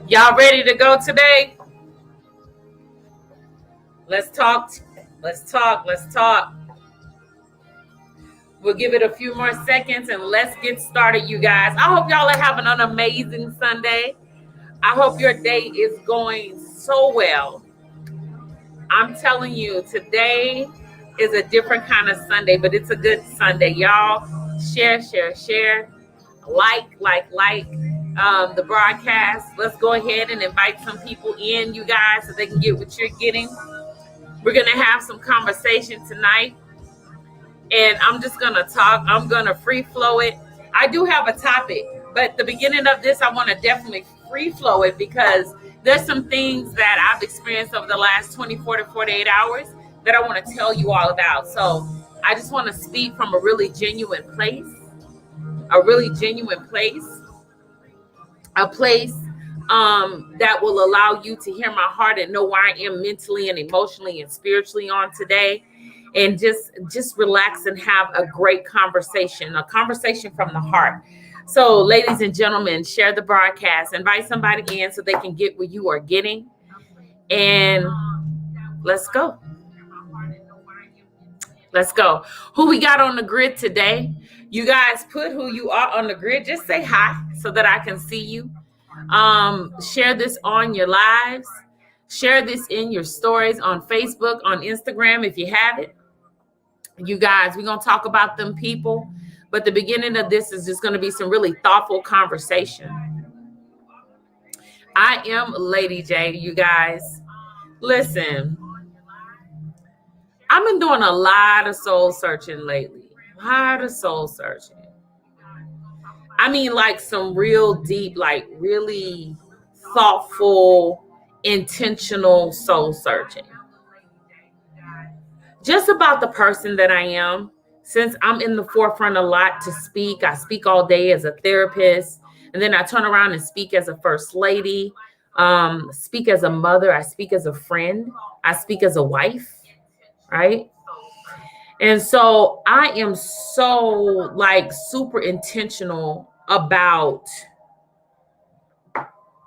Y'all ready to go today? Let's talk. Let's talk. Let's talk. We'll give it a few more seconds and let's get started, you guys. I hope y'all are having an amazing Sunday. I hope your day is going so well. I'm telling you, today is a different kind of Sunday, but it's a good Sunday. Y'all share, like the broadcast. Let's go ahead and invite some people in, you guys, so they can get what you're getting. We're going to have some conversation tonight, and I'm just going to talk. I'm going to free flow it. I do have a topic, but at the beginning of this, I want to definitely free flow it because there's some things that I've experienced over the last 24 to 48 hours that I want to tell you all about. So I just want to speak from a really genuine place, a place that will allow you to hear my heart and know where I am mentally and emotionally and spiritually on today. And just relax and have a great conversation, a conversation from the heart. So, ladies and gentlemen, share the broadcast. Invite somebody in so they can get what you are getting. And let's go. Let's go. Who we got on the grid today? You guys put who you are on the grid. Just say hi so that I can see you. Share this on your lives. Share this in your stories on Facebook, on Instagram if you have it. You guys, we're going to talk about them people. But the beginning of this is just going to be some really thoughtful conversation. I am Lady J, you guys. Listen, I've been doing a lot of soul searching lately. A lot of soul searching. I mean, like some real deep, like really thoughtful, intentional soul searching. Just about the person that I am. Since I'm in the forefront a lot to speak, I speak all day as a therapist, and then I turn around and speak as a first lady, speak as a mother, I speak as a friend, I speak as a wife, right? And so I am so like super intentional about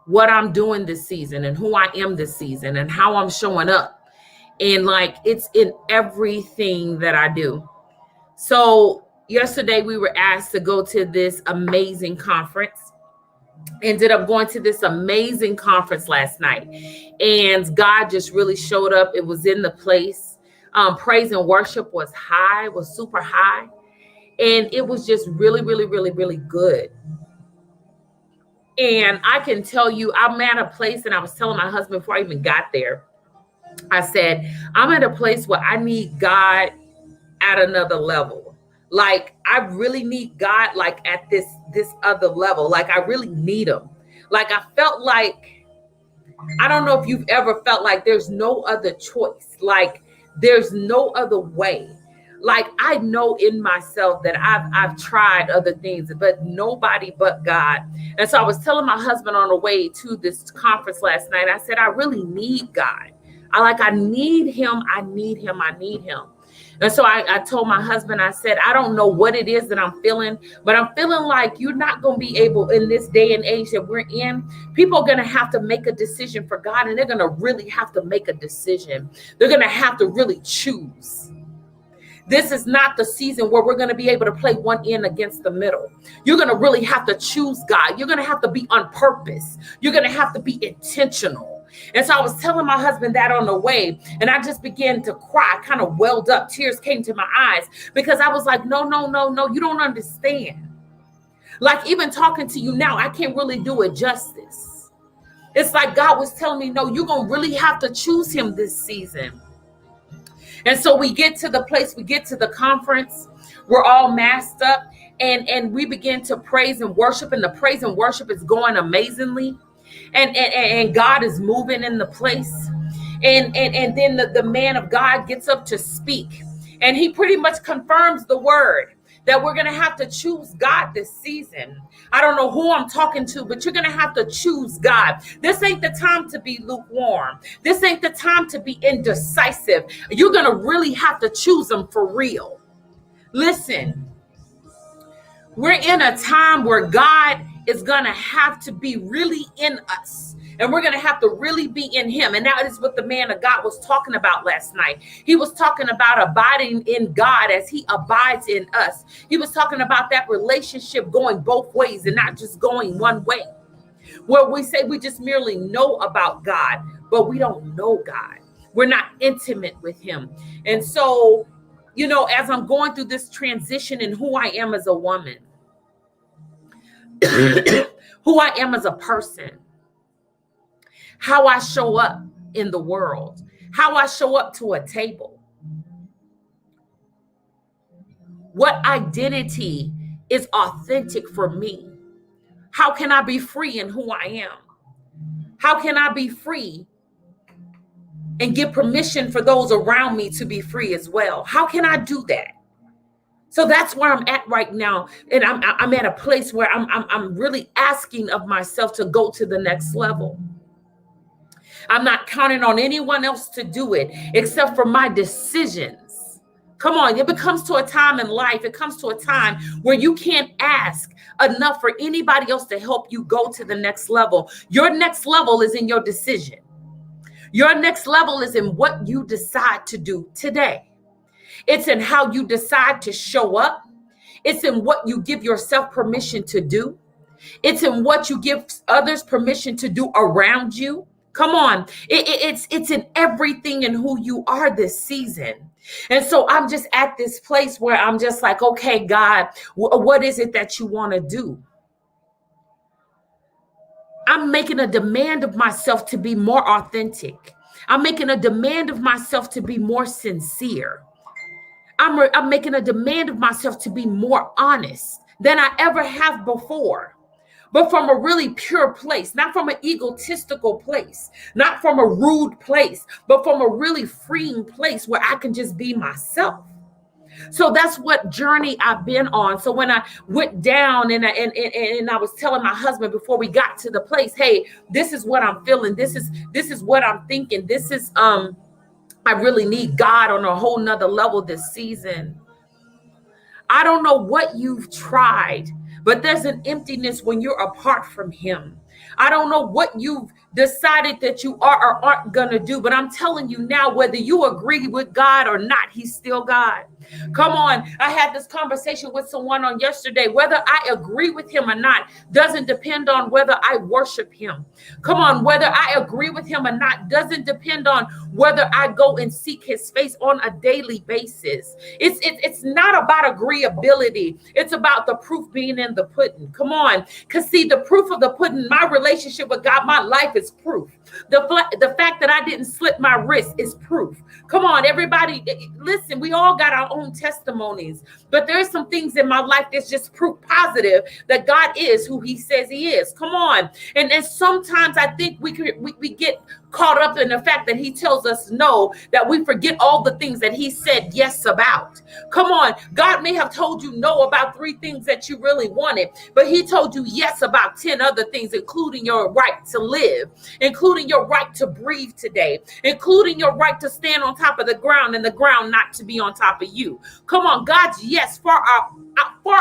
what I'm doing this season and who I am this season and how I'm showing up. And like it's in everything that I do. So yesterday we were asked to go to this amazing conference. Ended up going to this amazing conference last night. And God just really showed up. It was in the place. Praise and worship was high, was super high. And it was just really, really, really, really good. And I can tell you, I'm at a place, and I was telling my husband before I even got there, I said, I'm at a place where I need God at another level. Like, I really need God, like at this other level. Like, I really need him. Like, I felt like, I don't know if you've ever felt like there's no other choice. Like, there's no other way. Like, I know in myself that I've tried other things, but nobody but God. And so I was telling my husband on the way to this conference last night, I said, I really need God. I need him. I need him. I need him. And so I told my husband, I said, I don't know what it is that I'm feeling, but I'm feeling like you're not going to be able, in this day and age that we're in, people are going to have to make a decision for God, and they're going to really have to make a decision. They're going to have to really choose. This is not the season where we're going to be able to play one end against the middle. You're going to really have to choose God. You're going to have to be on purpose. You're going to have to be intentional. And so I was telling my husband that on the way, and I just began to cry, kind of welled up. Tears came to my eyes because I was like, no, you don't understand. Like, even talking to you now, I can't really do it justice. It's like God was telling me, no, you're going to really have to choose him this season. And so we get to the place, we get to the conference, we're all masked up, and we begin to praise and worship, and the praise and worship is going amazingly. And God is moving in the place. And then the man of God gets up to speak. And he pretty much confirms the word that we're going to have to choose God this season. I don't know who I'm talking to, but you're going to have to choose God. This ain't the time to be lukewarm. This ain't the time to be indecisive. You're going to really have to choose him for real. Listen, we're in a time where God is going to have to be really in us. And we're going to have to really be in him. And that is what the man of God was talking about last night. He was talking about abiding in God as he abides in us. He was talking about that relationship going both ways and not just going one way. Where we say we just merely know about God, but we don't know God. We're not intimate with him. And so, you know, as I'm going through this transition in who I am as a woman, who I am as a person, how I show up in the world, how I show up to a table, what identity is authentic for me. How can I be free in who I am? How can I be free and give permission for those around me to be free as well? How can I do that? So that's where I'm at right now. And I'm at a place where I'm really asking of myself to go to the next level. I'm not counting on anyone else to do it except for my decisions. Come on, it becomes to a time in life, it comes to a time where you can't ask enough for anybody else to help you go to the next level. Your next level is in your decision. Your next level is in what you decide to do today. It's in how you decide to show up. It's in what you give yourself permission to do. It's in what you give others permission to do around you. Come on. It's in everything in who you are this season. And so I'm just at this place where I'm just like, okay, God, what is it that you want to do? I'm making a demand of myself to be more authentic. I'm making a demand of myself to be more sincere. I'm making a demand of myself to be more honest than I ever have before. But from a really pure place, not from an egotistical place, not from a rude place, but from a really freeing place where I can just be myself. So that's what journey I've been on. So when I went down and I was telling my husband before we got to the place, hey, this is what I'm feeling. This is what I'm thinking. This is I really need God on a whole nother level this season. I don't know what you've tried, but there's an emptiness when you're apart from him. I don't know what you've decided that you are or aren't going to do, but I'm telling you now, whether you agree with God or not, he's still God. Come on. I had this conversation with someone on yesterday. Whether I agree with him or not doesn't depend on whether I worship him. Come on. Whether I agree with him or not doesn't depend on whether I go and seek his face on a daily basis. It's not about agreeability. It's about the proof being in the pudding. Come on. Because see, the proof of the pudding, my my relationship with God, my life is proof. The fact that I didn't slip my wrist is proof. Come on, everybody, listen, we all got our own testimonies, but there's some things in my life that's just proof positive that God is who he says he is. Come on. And sometimes I think we get caught up in the fact that he tells us no, that we forget all the things that he said yes about. Come on. God may have told you no about 3 things that you really wanted, but he told you yes about 10 other things, including your right to live, including your right to breathe today, including your right to stand on top of the ground and the ground not to be on top of you. Come on. God's yes far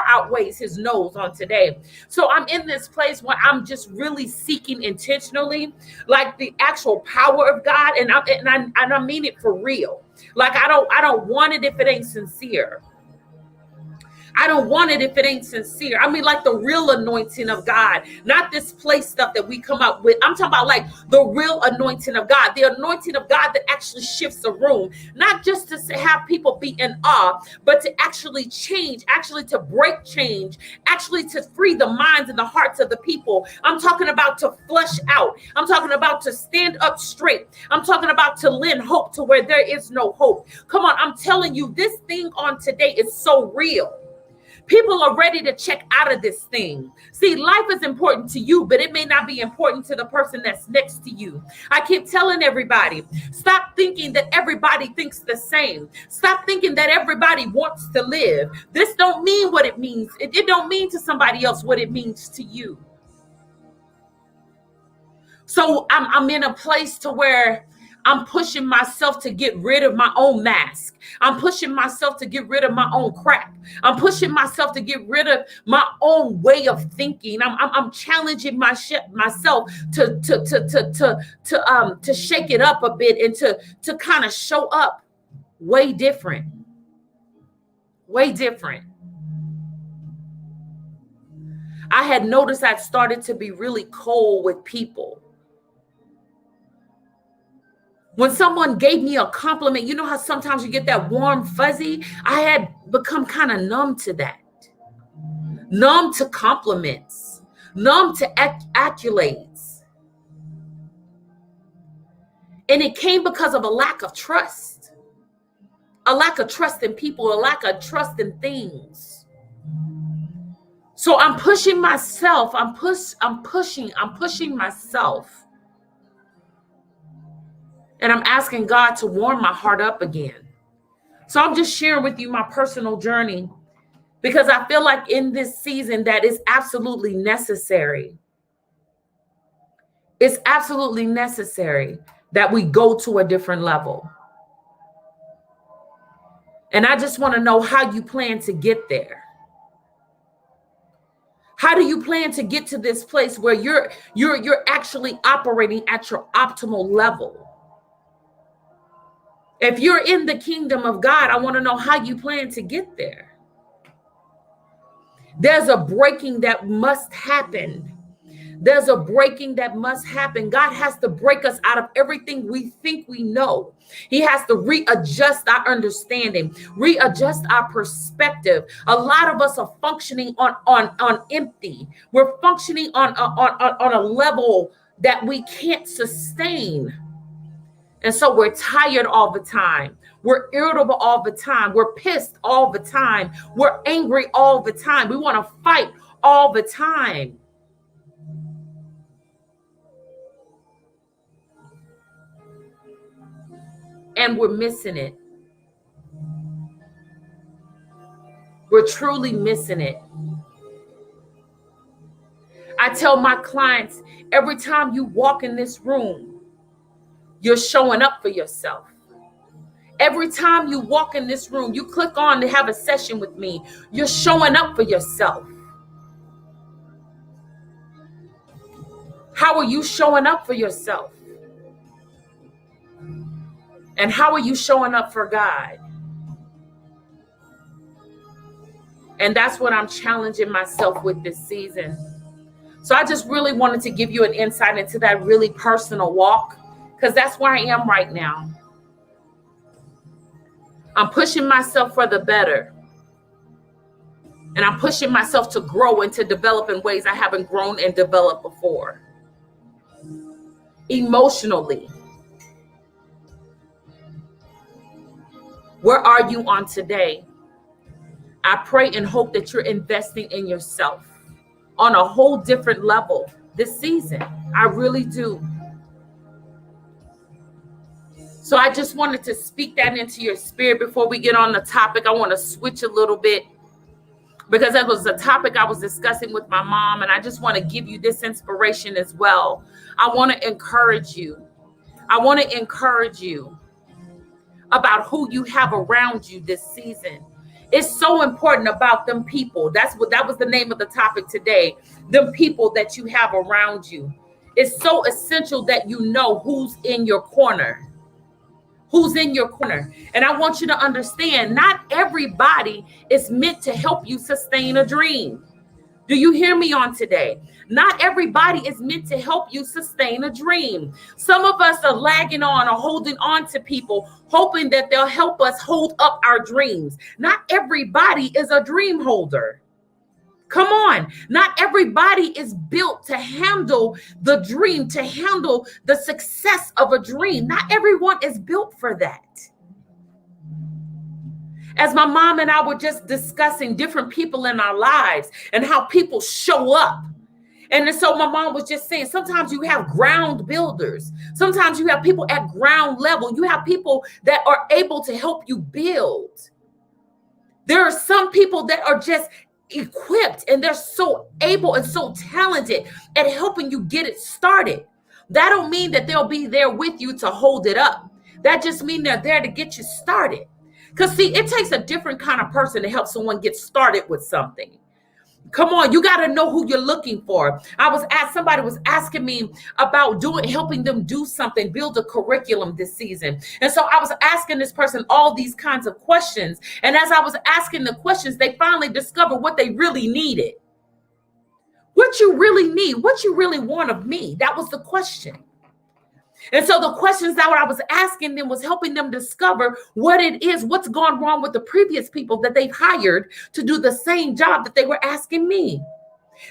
outweighs his no's on today. So I'm in this place where I'm just really seeking intentionally, like the actual power of God, and I mean it for real. Like I don't want it if it ain't sincere. I don't want it if it ain't sincere. I mean, like the real anointing of God, not this place stuff that we come up with. I'm talking about like the real anointing of God, the anointing of God that actually shifts the room, not just to have people be in awe, but to actually change, actually to break change, actually to free the minds and the hearts of the people. I'm talking about to flush out. I'm talking about to stand up straight. I'm talking about to lend hope to where there is no hope. Come on, I'm telling you, this thing on today is so real. People are ready to check out of this thing. See, life is important to you, but it may not be important to the person that's next to you. I keep telling everybody, stop thinking that everybody thinks the same. Stop thinking that everybody wants to live. This don't mean what it means. It don't mean to somebody else what it means to you. So I'm in a place to where I'm pushing myself to get rid of my own mask. I'm pushing myself to get rid of my own crap. I'm pushing myself to get rid of my own way of thinking. I'm challenging myself to shake it up a bit and to kind of show up way different. Way different. I had noticed I started to be really cold with people. When someone gave me a compliment, you know how sometimes you get that warm fuzzy? I had become kind of numb to that. Numb to compliments. Numb to accolades. And it came because of a lack of trust. A lack of trust in people, a lack of trust in things. So I'm pushing myself. I'm pushing myself. And I'm asking God to warm my heart up again. So I'm just sharing with you my personal journey because I feel like in this season that is absolutely necessary. It's absolutely necessary that we go to a different level. And I just want to know how you plan to get there. How do you plan to get to this place where you're actually operating at your optimal level? If you're in the kingdom of God, I want to know how you plan to get there. There's a breaking that must happen. There's a breaking that must happen. God has to break us out of everything we think we know. He has to readjust our understanding, readjust our perspective. A lot of us are functioning on empty. We're functioning on a level that we can't sustain. And so we're tired all the time. We're irritable all the time. We're pissed all the time. We're angry all the time. We want to fight all the time. And we're missing it. We're truly missing it. I tell my clients, every time you walk in this room, you're showing up for yourself. Every time you walk in this room, you click on to have a session with me, you're showing up for yourself. How are you showing up for yourself? And how are you showing up for God? And that's what I'm challenging myself with this season. So I just really wanted to give you an insight into that really personal walk, because that's where I am right now. I'm pushing myself for the better. And I'm pushing myself to grow and to develop in ways I haven't grown and developed before. emotionally. Where are you on today? I pray and hope that you're investing in yourself on a whole different level this season. I really do. So I just wanted to speak that into your spirit before we get on the topic. I want to switch a little bit because that was a topic I was discussing with my mom, and I just want to give you this inspiration as well. I want to encourage you. I want to encourage you about who you have around you this season. It's so important about them people. That was the name of the topic today. Them people that you have around you. It's so essential that you know who's in your corner. Who's in your corner. And I want you to understand, not everybody is meant to help you sustain a dream. Do you hear me on today? Not everybody is meant to help you sustain a dream. Some of us are lagging on or holding on to people, hoping that they'll help us hold up our dreams. Not everybody is a dream holder. Come on. Not everybody is built to handle the dream, to handle the success of a dream. Not everyone is built for that. As my mom and I were just discussing different people in our lives and how people show up. And so my mom was just saying, sometimes you have ground builders. Sometimes you have people at ground level. You have people that are able to help you build. There are some people that are just equipped and they're so able and so talented at helping you get it started. That don't mean that they'll be there with you to hold it up. That just means they're there to get you started. Because see, it takes a different kind of person to help someone get started with something. Come on, you got to know who you're looking for. Somebody was asking me about helping them do something, build a curriculum this season. And so I was asking this person all these kinds of questions. And as I was asking the questions, they finally discovered what they really needed. What you really need, what you really want of me. That was the question. And so the questions that I was asking them was helping them discover what it is, what's gone wrong with the previous people that they've hired to do the same job that they were asking me.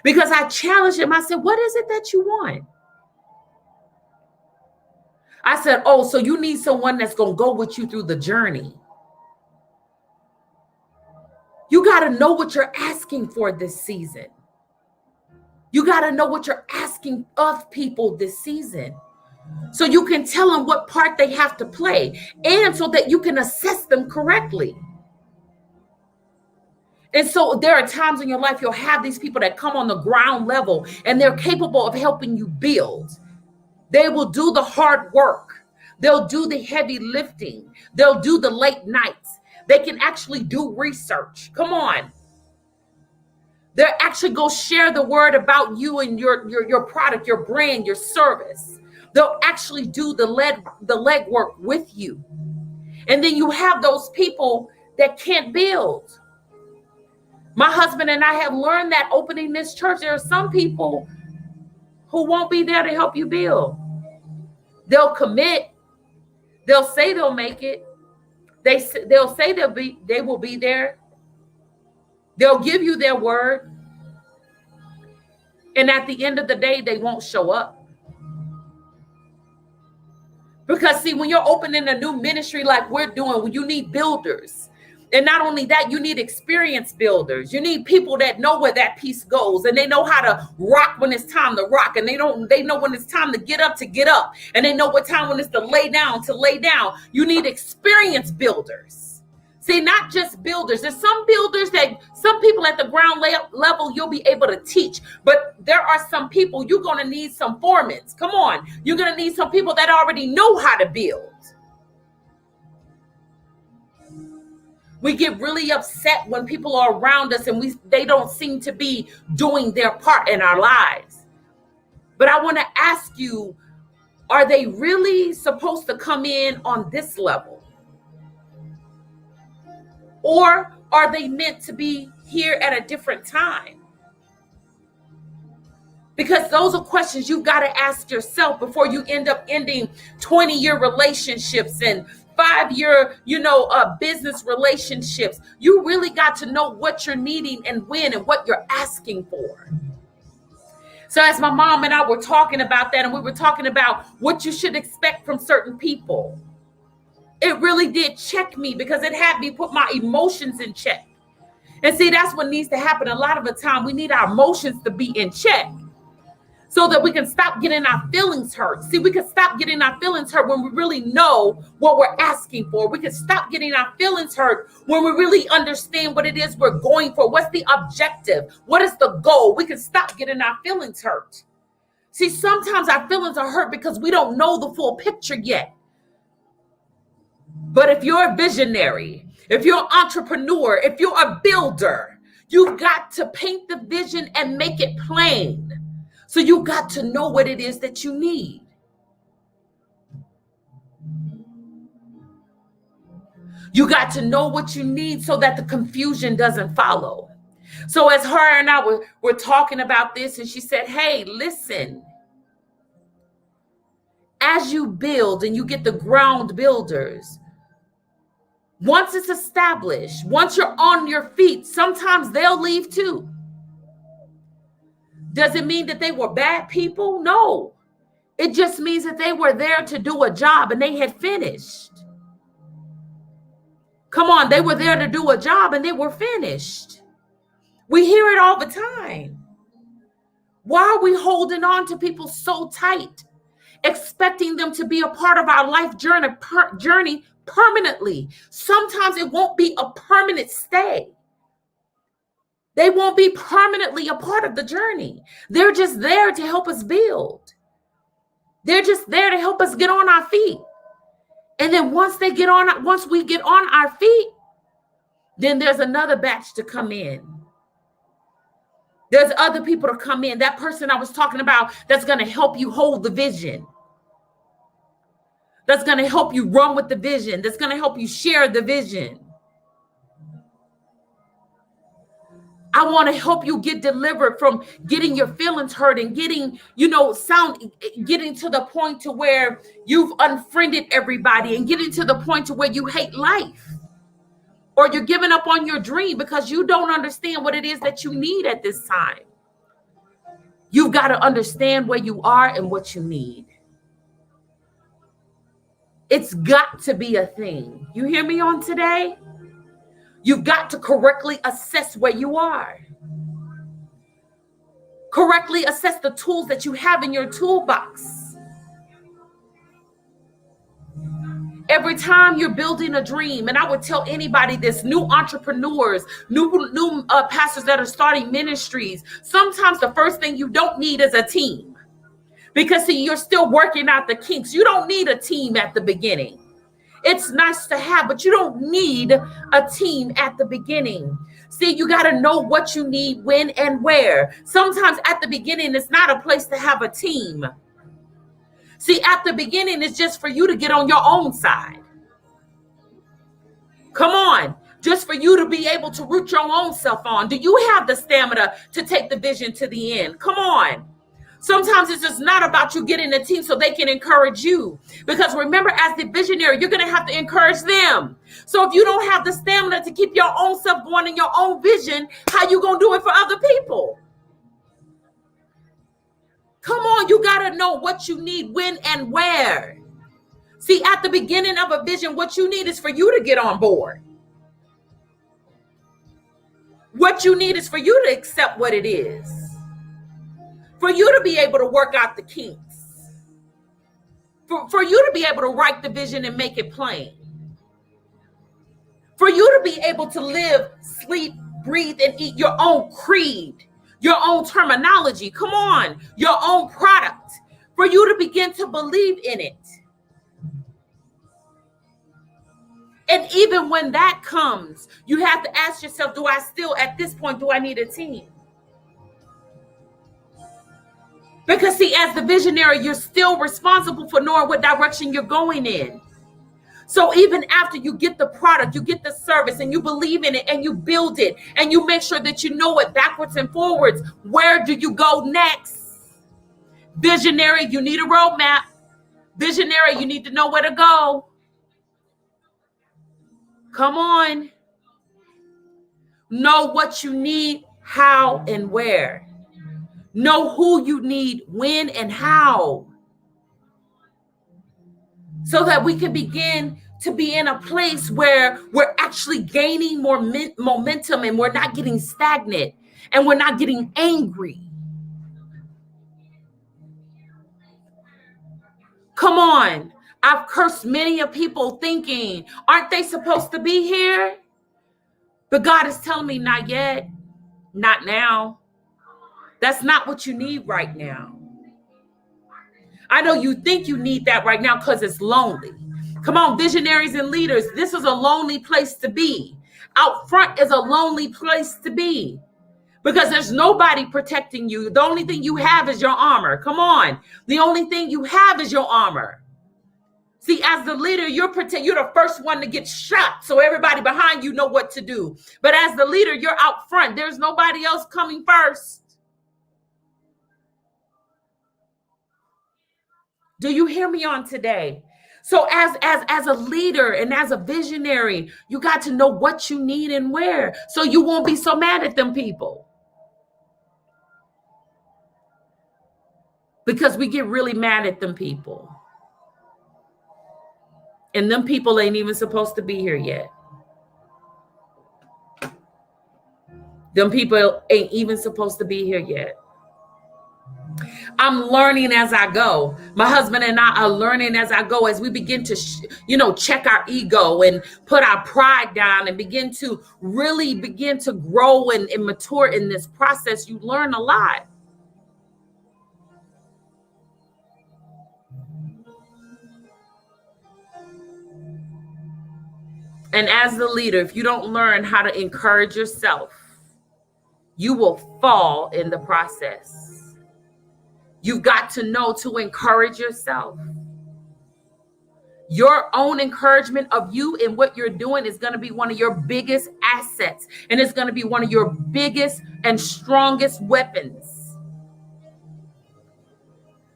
Because I challenged them. I said, what is it that you want? I said, oh, so you need someone that's going to go with you through the journey. You got to know what you're asking for this season. You got to know what you're asking of people this season. So you can tell them what part they have to play and so that you can assess them correctly. And so there are times in your life you'll have these people that come on the ground level and they're capable of helping you build. They will do the hard work. They'll do the heavy lifting. They'll do the late nights. They can actually do research. Come on. They'll actually go share the word about you and your product, your brand, your service. They'll actually do the legwork with you. And then you have those people that can't build. My husband and I have learned that opening this church, there are some people who won't be there to help you build. They'll commit. They'll say they'll make it. They'll say they will be there. They'll give you their word. And at the end of the day, they won't show up. Because see, when you're opening a new ministry like we're doing, you need builders. And not only that, you need experienced builders. You need people that know where that piece goes and they know how to rock when it's time to rock. And they know when it's time to get up. And they know what time when it's to lay down. You need experienced builders. See, not just builders. There's some builders that some people at the ground level you'll be able to teach. But there are some people you're going to need some foremen. Come on. You're going to need some people that already know how to build. We get really upset when people are around us and they don't seem to be doing their part in our lives. But I want to ask you, are they really supposed to come in on this level? Or are they meant to be here at a different time? Because those are questions you've got to ask yourself before you end up ending 20-year relationships and 5-year, business relationships. You really got to know what you're needing and when and what you're asking for. So as my mom and I were talking about that, and we were talking about what you should expect from certain people, it really did check me because it had me put my emotions in check. And see, that's what needs to happen. A lot of the time, we need our emotions to be in check so that we can stop getting our feelings hurt. See, we can stop getting our feelings hurt when we really know what we're asking for. We can stop getting our feelings hurt when we really understand what it is we're going for. What's the objective? What is the goal? We can stop getting our feelings hurt. See, sometimes our feelings are hurt because we don't know the full picture yet. But if you're a visionary, if you're an entrepreneur, if you're a builder, you've got to paint the vision and make it plain. So you got to know what it is that you need. You got to know what you need so that the confusion doesn't follow. So as her and I were talking about this, and she said, hey, listen, as you build and you get the ground builders, once it's established, once you're on your feet, sometimes they'll leave too. Does it mean that they were bad people? No. It just means that they were there to do a job and they had finished. Come on, they were there to do a job and they were finished. We hear it all the time. Why are we holding on to people so tight, expecting them to be a part of our life journey permanently? Sometimes it won't be a permanent stay. They won't be permanently a part of the journey. They're just there to help us build. They're just there to help us get on our feet. And then once we get on our feet, then there's another batch to come in. There's other people to come in. That person I was talking about that's going to help you hold the vision. That's going to help you run with the vision. That's going to help you share the vision. I want to help you get delivered from getting your feelings hurt and getting to the point to where you've unfriended everybody and getting to the point to where you hate life, or you're giving up on your dream because you don't understand what it is that you need at this time. You've got to understand where you are and what you need. It's got to be a thing. You hear me on today? You've got to correctly assess where you are. Correctly assess the tools that you have in your toolbox. Every time you're building a dream, and I would tell anybody this, new entrepreneurs, new pastors that are starting ministries, sometimes the first thing you don't need is a team. Because see, you're still working out the kinks. You don't need a team at the beginning. It's nice to have, but you don't need a team at the beginning. See, you got to know what you need, when and where. Sometimes at the beginning, it's not a place to have a team. See, at the beginning, it's just for you to get on your own side. Come on, just for you to be able to root your own self on. Do you have the stamina to take the vision to the end? Come on. Sometimes it's just not about you getting a team so they can encourage you. Because remember, as the visionary, you're going to have to encourage them. So if you don't have the stamina to keep your own self going in your own vision, how you going to do it for other people? Come on, you got to know what you need, when and where. See, at the beginning of a vision, what you need is for you to get on board. What you need is for you to accept what it is. For you to be able to work out the kinks. For you to be able to write the vision and make it plain. For you to be able to live, sleep, breathe, and eat your own creed, your own terminology. Come on, your own product. For you to begin to believe in it. And even when that comes, you have to ask yourself, at this point, do I need a team? Because see, as the visionary, you're still responsible for knowing what direction you're going in. So even after you get the product, you get the service, and you believe in it, and you build it, and you make sure that you know it backwards and forwards, where do you go next? Visionary, you need a roadmap. Visionary, you need to know where to go. Come on. Know what you need, how, and where. Know who you need, when, and how, so that we can begin to be in a place where we're actually gaining more momentum, and we're not getting stagnant, and we're not getting angry. Come on. I've cursed many of people thinking, aren't they supposed to be here? But God is telling me, not yet, not now. That's not what you need right now. I know you think you need that right now because it's lonely. Come on, visionaries and leaders, this is a lonely place to be. Out front is a lonely place to be because there's nobody protecting you. The only thing you have is your armor. Come on. The only thing you have is your armor. See, as the leader, you're the first one to get shot, so everybody behind you know what to do. But as the leader, you're out front. There's nobody else coming first. Do you hear me on today? So as a leader and as a visionary, you got to know what you need and where, so you won't be so mad at them people. Because we get really mad at them people. And them people ain't even supposed to be here yet. Them people ain't even supposed to be here yet. I'm learning as I go. My husband and I are learning as I go, as we begin to, check our ego and put our pride down and begin to grow and mature in this process. You learn a lot. And as the leader, if you don't learn how to encourage yourself, you will fall in the process. You've got to know to encourage yourself. Your own encouragement of you and what you're doing is going to be one of your biggest assets. And it's going to be one of your biggest and strongest weapons.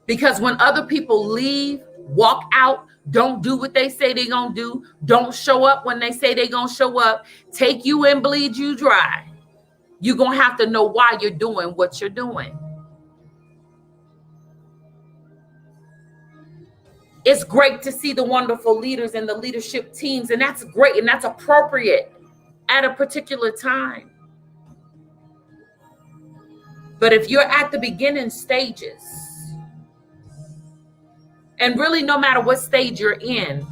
Because when other people leave, walk out, don't do what they say they're going to do, don't show up when they say they're going to show up, take you and bleed you dry, you're going to have to know why you're doing what you're doing. It's great to see the wonderful leaders and the leadership teams, and that's great and that's appropriate at a particular time. But if you're at the beginning stages, and really no matter what stage you're in,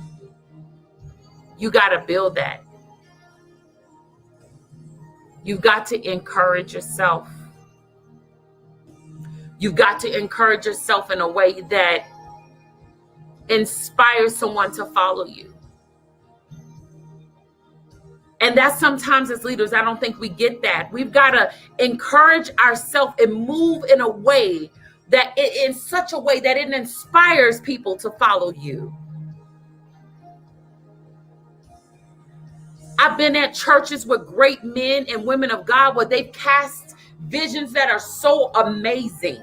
you got to build that. You've got to encourage yourself. You've got to encourage yourself in a way that inspires someone to follow you. And that's sometimes as leaders, I don't think we get that. We've got to encourage ourselves and move in a way that in such a way that it inspires people to follow you. I've been at churches with great men and women of God where they've cast visions that are so amazing.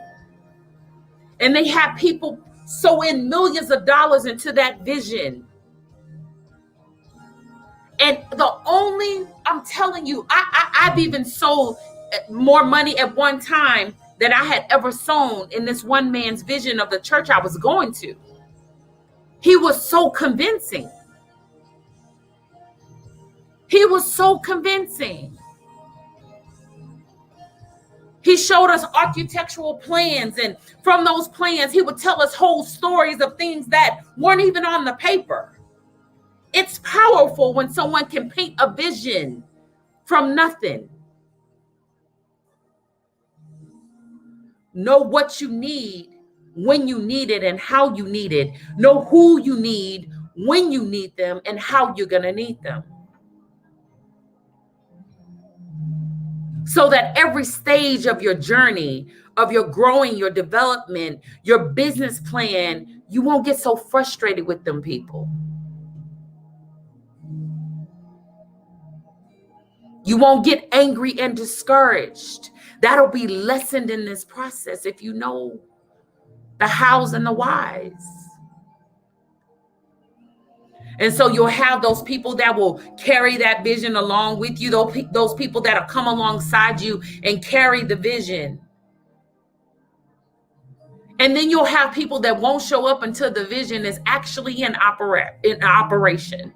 And they have people sow in millions of dollars into that vision. And I'm telling you, I've even sold more money at one time than I had ever sown in this one man's vision of the church I was going to. He was so convincing. He was so convincing. He showed us architectural plans, and from those plans, he would tell us whole stories of things that weren't even on the paper. It's powerful when someone can paint a vision from nothing. Know what you need, when you need it, and how you need it. Know who you need, when you need them, and how you're going to need them. So that every stage of your journey, of your growing, your development, your business plan, you won't get so frustrated with them people. You won't get angry and discouraged. That'll be lessened in this process if you know the hows and the whys. And so you'll have those people that will carry that vision along with you, those people that'll come alongside you and carry the vision. And then you'll have people that won't show up until the vision is actually in operation.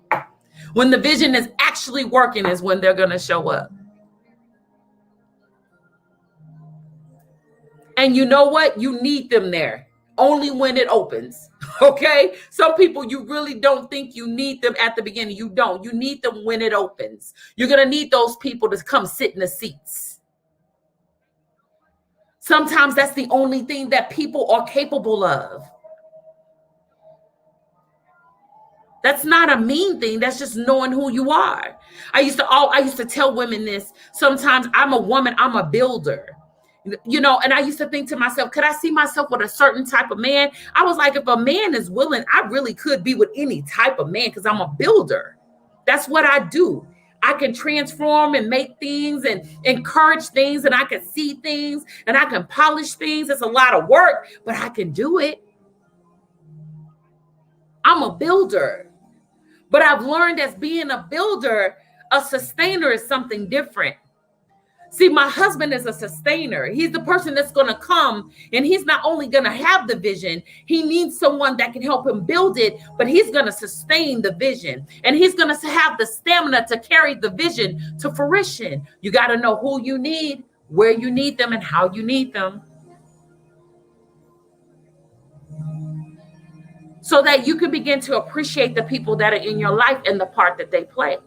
When the vision is actually working is when they're going to show up. And you know what? You need them there only when it opens. Okay? Some people you really don't think you need them at the beginning. You don't. You need them when it opens. You're going to need those people to come sit in the seats. Sometimes that's the only thing that people are capable of. That's not a mean thing. That's just knowing who you are. I used to tell women this. Sometimes I'm a woman, I'm a builder. You know, and I used to think to myself, could I see myself with a certain type of man? I was like, if a man is willing, I really could be with any type of man because I'm a builder. That's what I do. I can transform and make things and encourage things, and I can see things and I can polish things. It's a lot of work, but I can do it. I'm a builder. But I've learned as being a builder, a sustainer is something different. See, my husband is a sustainer. He's the person that's going to come, and he's not only going to have the vision, he needs someone that can help him build it, but he's going to sustain the vision, and he's going to have the stamina to carry the vision to fruition. You got to know who you need, where you need them, and how you need them, so that you can begin to appreciate the people that are in your life and the part that they play.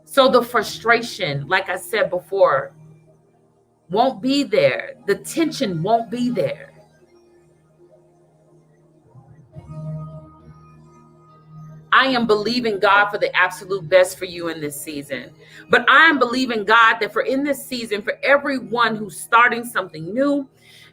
So the frustration, like I said before, won't be there. The tension won't be there. I am believing God for the absolute best for you in this season. But I am believing God that for in this season, for everyone who's starting something new,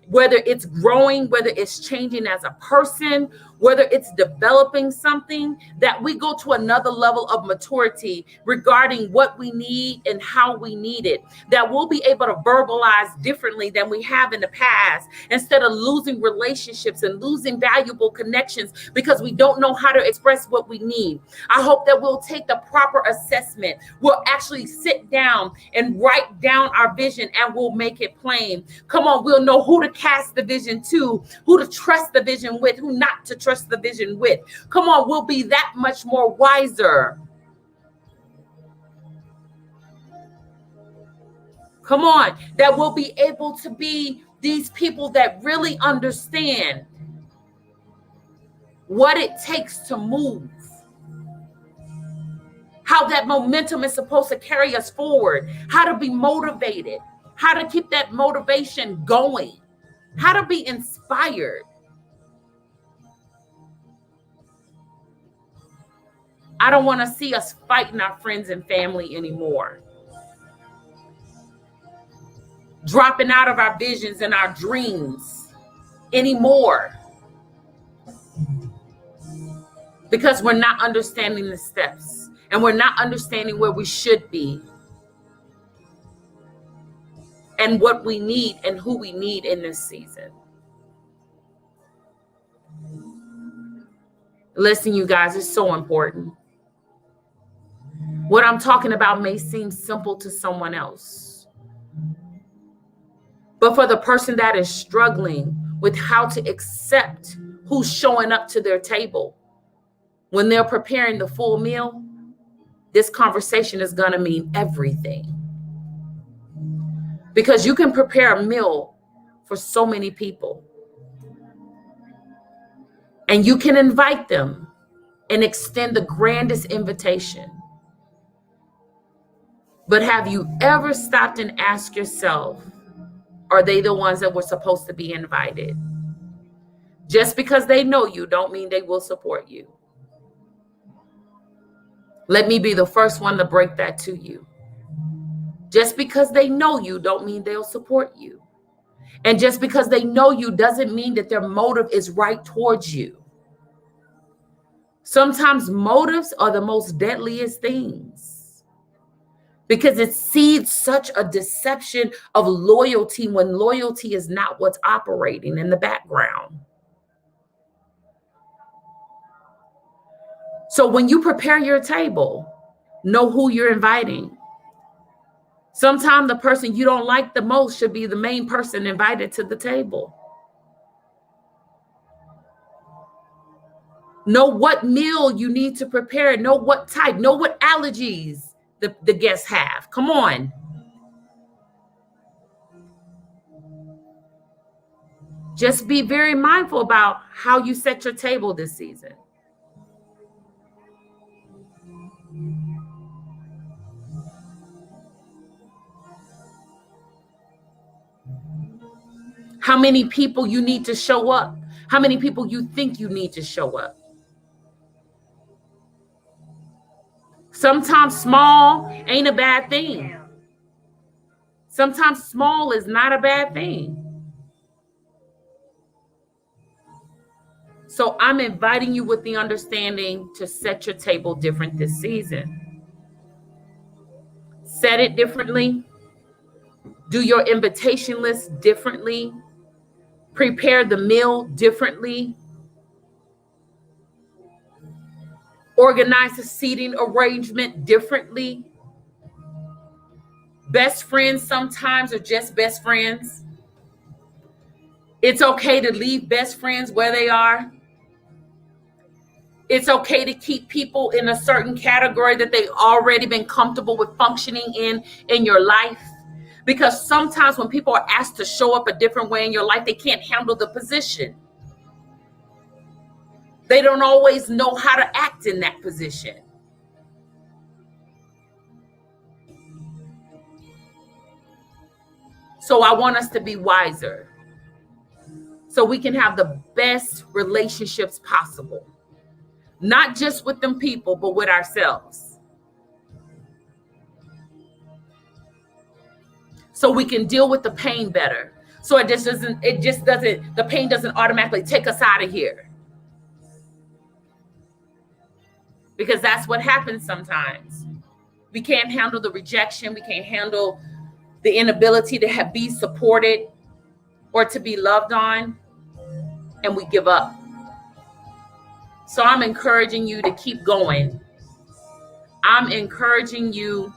whether it's growing, whether it's changing as a person, whether it's developing something, that we go to another level of maturity regarding what we need and how we need it, that we'll be able to verbalize differently than we have in the past, instead of losing relationships and losing valuable connections because we don't know how to express what we need. I hope that we'll take the proper assessment. We'll actually sit down and write down our vision, and we'll make it plain. Come on, we'll know who to cast the vision to, who to trust the vision with, who not to trust the vision with. Come on, we'll be that much more wiser. Come on, that we'll be able to be these people that really understand what it takes to move, how that momentum is supposed to carry us forward, how to be motivated, how to keep that motivation going, how to be inspired. I don't want to see us fighting our friends and family anymore, dropping out of our visions and our dreams anymore, because we're not understanding the steps and we're not understanding where we should be and what we need and who we need in this season. Listen, you guys, it's so important. What I'm talking about may seem simple to someone else, but for the person that is struggling with how to accept who's showing up to their table when they're preparing the full meal, this conversation is going to mean everything. Because you can prepare a meal for so many people, and you can invite them and extend the grandest invitation. But have you ever stopped and asked yourself, are they the ones that were supposed to be invited? Just because they know you don't mean they will support you. Let me be the first one to break that to you. Just because they know you don't mean they'll support you. And just because they know you doesn't mean that their motive is right towards you. Sometimes motives are the most deadliest things, because it seeds such a deception of loyalty when loyalty is not what's operating in the background. So when you prepare your table, know who you're inviting. Sometimes the person you don't like the most should be the main person invited to the table. Know what meal you need to prepare. Know what type. Know what allergies the guests have. Come on. Just be very mindful about how you set your table this season. How many people you need to show up? How many people you think you need to show up? Sometimes small ain't a bad thing. Sometimes small is not a bad thing. So I'm inviting you with the understanding to set your table different this season. Set it differently. Do your invitation list differently. Prepare the meal differently. Organize the seating arrangement differently. Best friends sometimes are just best friends. It's okay to leave best friends where they are. It's okay to keep people in a certain category that they've already been comfortable with functioning in your life. Because sometimes when people are asked to show up a different way in your life, they can't handle the position. They don't always know how to act in that position. So I want us to be wiser so we can have the best relationships possible. Not just with them people, but with ourselves. So we can deal with the pain better. So the pain doesn't automatically take us out of here. Because that's what happens sometimes. We can't handle the rejection. We can't handle the inability to be supported or to be loved on, and we give up. So I'm encouraging you to keep going. I'm encouraging you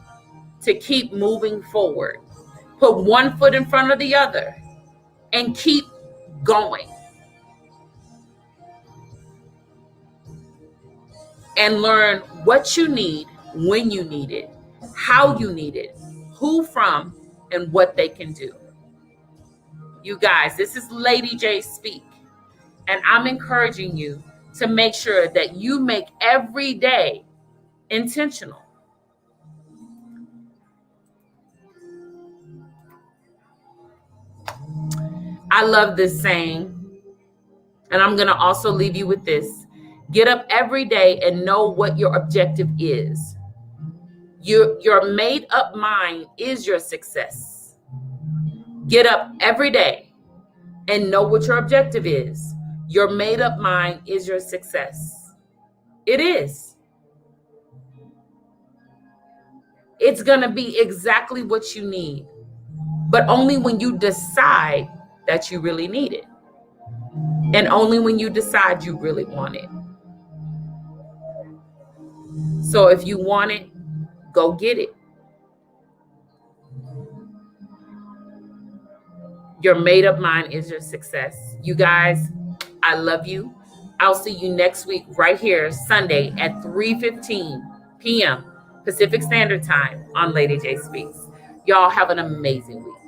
to keep moving forward. Put one foot in front of the other and keep going. And learn what you need, when you need it, how you need it, who from, and what they can do. You guys, this is Lady J Speak, and I'm encouraging you to make sure that you make every day intentional. I love this saying, and I'm going to also leave you with this. Get up every day and know what your objective is. Your made up mind is your success. Get up every day and know what your objective is. Your made up mind is your success. It is. It's going to be exactly what you need, but only when you decide that you really need it. And only when you decide you really want it. So if you want it, go get it. Your made up mind is your success. You guys, I love you. I'll see you next week right here, Sunday at 3:15 p.m. Pacific Standard Time on Lady J Speaks. Y'all have an amazing week.